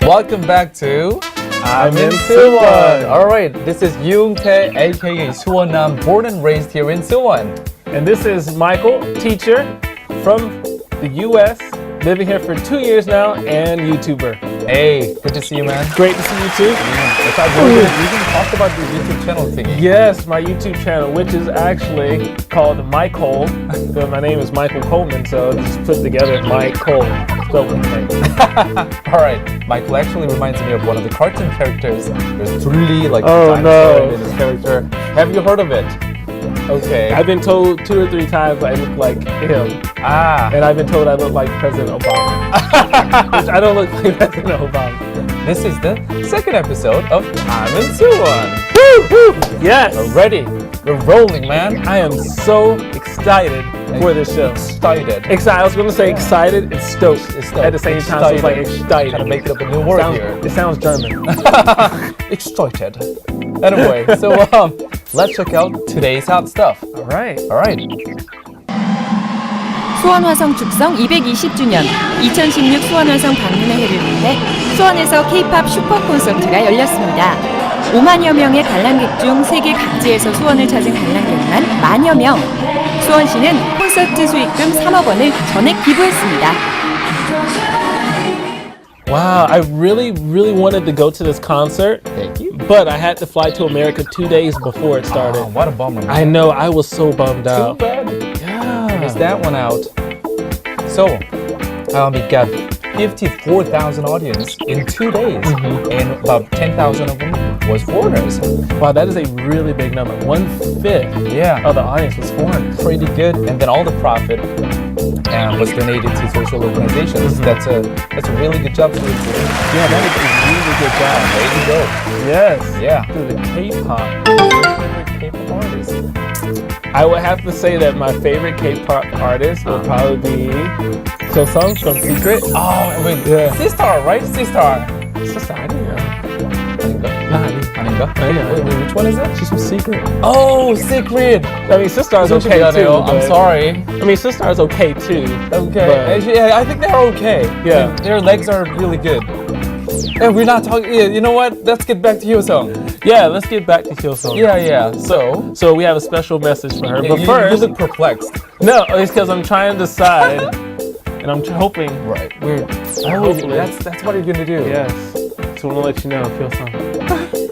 Welcome back to I'm in Suwon. Alright, this is Wootae, aka Suwon. I'm born and raised here in Suwon. And this is Michael, teacher from the US, living here for 2 years now, and YouTuber. Hey, good to see you, man. Great to see you too. I thought we can talk about your YouTube channel thingy. Yes, my YouTube channel, which is actually called Michael. So my name is Michael Coleman, so just put together Michael. Spelled with an A. Alright, Michael actually reminds me of one of the cartoon characters. There's really like Oh, dinosaur no. in this character. Have you heard of it? Okay. I've been told 2 or 3 times I look like him. And I've been told I look like President Obama. Which I don't look like President Obama. This is the second episode of I'm in Suwon. Woo, woo. Yes. We're ready. We're rolling, man. I am so excited for this show. Excited. I was going to say excited and stoked at the same time. So it's like excited. Trying to make it up a new word here. It sounds German. Excited. Anyway, so let's check out today's hot stuff. All right. 수원 화성 축성 220주년 2016 수원 화성 방문의 해를 위해 수원에서 Kpop 슈퍼 콘서트가 열렸습니다. 5만여 명의 관람객 중 세계 각지에서 수원을 찾은 관람객만 만여 명. 수원시는 콘서트 수익금 3억 원을 전액 기부했습니다. Wow, I really wanted to go to this concert. Thank you. But I had to fly to America 2 days before it started. Oh, what a bummer. I know, I was so bummed Too out. bad. Yeah. Missed that one out. So, it got 54,000 audience in 2 days, and about 10,000 of them was foreigners. Wow, that is a really big number. 1/5 Yeah, of the audience was foreign. pretty good. And then all the profit was donated to social organizations. That's a really good job for you. Yeah, that is a really good job. There you go. Yes. Yeah. To the K-pop. K-pop artist. I would have to say that my favorite K-pop artist would probably be Suwon from Secret. Oh, wait, Yeah. Sistar, right? Sistar. Sister, I don't know. 아닌가? 아니야. Wait, which one is that? She's from Secret. Oh, Secret. I mean, Sister is okay too. I'm but- sorry. I mean, Sister is okay too. Okay. But- Actually, yeah, I think they're okay. Yeah. Their legs are really good. And we're not talking. Yeah, you know what? Let's get back to Hyosung. Yeah, let's get back to Hyosung. Yeah. So we have a special message for her. But you first, look perplexed. no, it's because I'm trying to decide, and I'm hoping. Right. Hopefully. That's what you're gonna do. Yes. So I'm gonna let you know, Hyosung,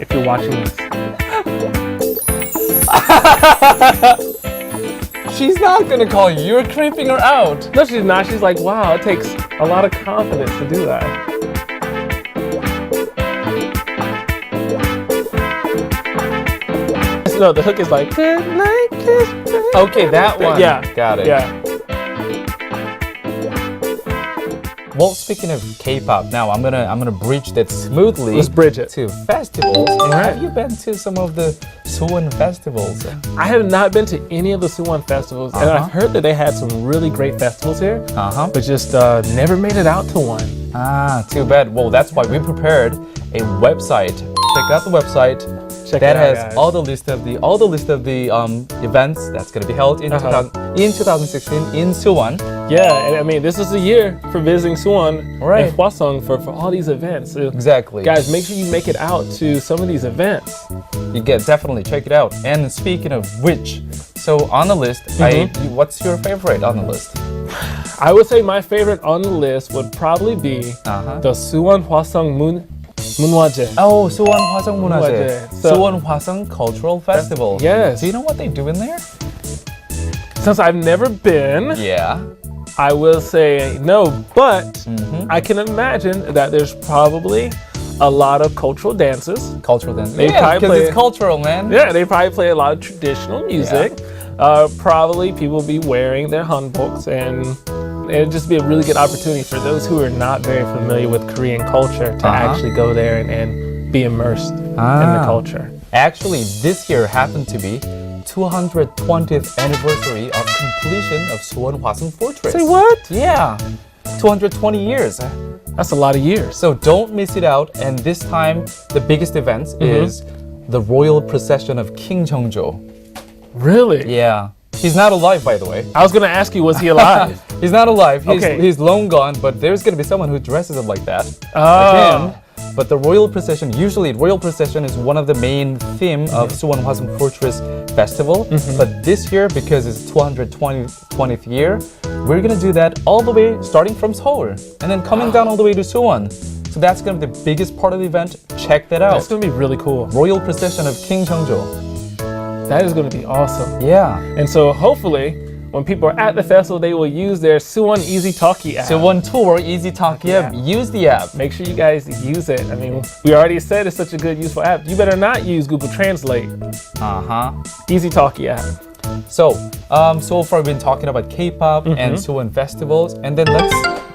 if you're watching this. She's not gonna call you. You're creeping her out. No, she's not. She's like, wow, it takes a lot of confidence to do that. No, the hook is like, good night, kiss. Okay, that one. Yeah. Got it. Yeah. Well, speaking of K-pop, now I'm gonna bridge that smoothly. Let's bridge it. To festivals. And Alright. have you been to some of the Suwon festivals? I have not been to any of the Suwon festivals, and I've heard that they had some really great festivals here, but just never made it out to one. Too bad. Well, that's why we prepared a website. Check out the website. Check That it out, has guys. all the list of the events that's gonna be held in 2016 in Suwon. Yeah, and I mean, this is the year for visiting Suwon Right. and Hwasong for all these events. So, Exactly. guys, make sure you make it out to some of these events. You get definitely check it out. And speaking of which, so on the list, what's your favorite on the list? I would say my favorite on the list would probably be the Suwon Hwasong Munwaje. Oh, Suwon Hwasong Munwaje. Munwaje. So- Suwon Hwasong Cultural Festival. Yes. Do you know what they do in there? Since I've never been, Yeah. I will say no, but I can imagine that there's probably a lot of cultural dances. Cultural dance. They Yeah, probably because play- it's cultural, man. Yeah, they probably play a lot of traditional music. Probably people be wearing their hanboks, and it'd just be a really good opportunity for those who are not very familiar with Korean culture to actually go there and be immersed in the culture. Actually, this year happened to be 220th anniversary of completion of Suwon Hwasong Fortress. Say what? Yeah, 220 years. That's a lot of years. So don't miss it out. And this time, the biggest event is the royal procession of King Jeongjo. Really? Yeah. He's not alive, by the way. I was gonna ask you, was he alive? He's not alive. Okay. He's long gone, but there's gonna be someone who dresses up like that. Oh. Like him. But the royal procession, usually royal procession is one of the main theme of Suwon Hwasong Fortress Festival. But this year, because it's 220th year, we're gonna do that all the way starting from Seoul and then coming down all the way to Suwon. So that's gonna be the biggest part of the event. Check that out. That's gonna be really cool. Royal procession of King Jeongjo. That is gonna be awesome. Yeah. And so hopefully, when people are at the festival, they will use their Suwon Easy Talkie app. Suwon Tour Easy Talkie app. Use the app. Make sure you guys use it. I mean, we already said it's such a good, useful app. You better not use Google Translate. Easy Talkie app. So, so far we've been talking about K-pop and Suwon festivals, and then let's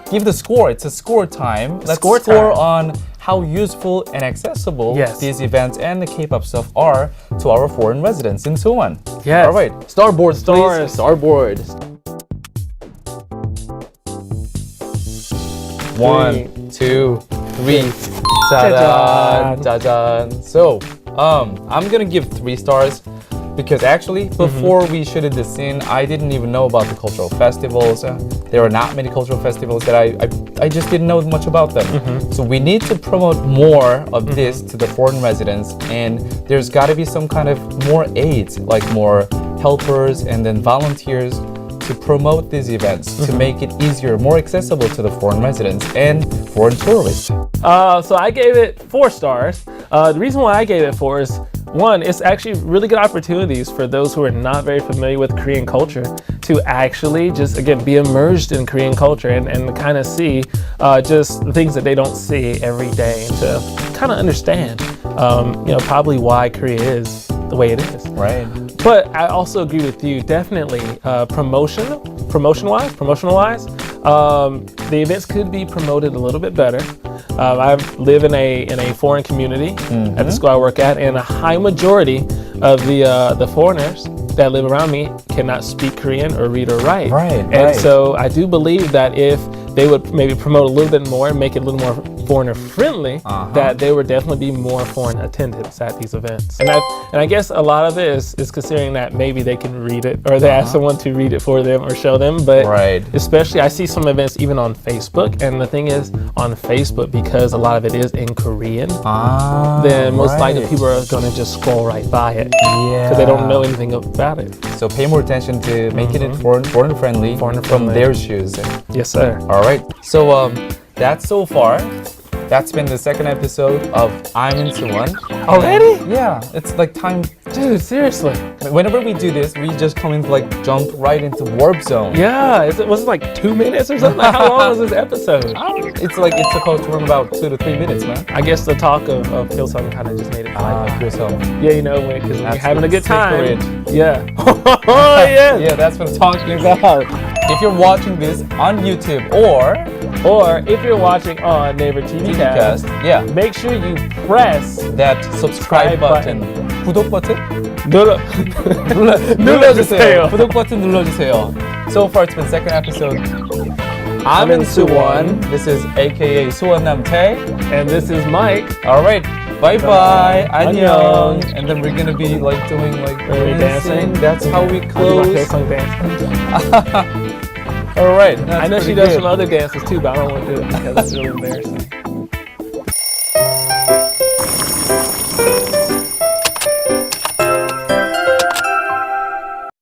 give the score. It's a score time. Let's Score score time. on how useful and accessible Yes. these events and the K-pop stuff are to our foreign residents in Suwon. Yes. All right, starboard, Stars. please. Starboard. 1, 2, 3. Ta-da! Ta-da! So, I'm gonna give 3 stars. Because actually, before we shooted this scene, I didn't even know about the cultural festivals. There are not many cultural festivals that I just didn't know much about them. So we need to promote more of this to the foreign residents, and there's got to be some kind of more aids, like more helpers and then volunteers to promote these events, to make it easier, more accessible to the foreign residents and foreign tourists. So I gave it 4 stars. The reason why I gave it 4 is, one, it's actually really good opportunities for those who are not very familiar with Korean culture to actually just, again, be immersed in Korean culture and kind of see just the things that they don't see every day, and to kind of understand, probably why Korea is the way it is. Right. But I also agree with you, definitely promotion-wise, the events could be promoted a little bit better. I live in a foreign community at the school I work at, and a high majority of the foreigners that live around me cannot speak Korean or read or write. Right. So I do believe that if they would maybe promote a little bit more and make it a little more foreigner friendly, that there would definitely be more foreign attendance at these events. And I guess a lot of this is considering that maybe they can read it, or they ask someone to read it for them or show them. But especially, I see some events even on Facebook, and the thing is, on Facebook, because a lot of it is in Korean, then most likely people are going to just scroll right by it because they don't know anything about it. So pay more attention to making it foreign friendly from their shoes. Yes, sir. All right. So that's so far. That's been the second episode of I'm in Suwon. Already? Yeah, it's like time. Dude, seriously. Whenever we do this, we just come into jump right into warp zone. Yeah, was it like 2 minutes or something? How long was this episode? It's supposed to run about 2 to 3 minutes, man. I guess the talk of Hillsong kind of just made it fly. Yeah, because we're having a good time. Yeah. Oh, yeah. Yeah, that's what I'm talking about. If you're watching this on YouTube or if you're watching on Naver TV Cast, make sure you press that subscribe button. 구독 버튼? 눌러주세요. 구독 버튼 눌러주세요. So far, it's been second episode. I'm in Suwon. This is AKA Suwon Namtae. And this is Mike. All right. Bye-bye. 안녕. And then we're going to be doing dancing. That's how we close. All right. I know she does some other dances too, but I don't want to do it because it's really embarrassing.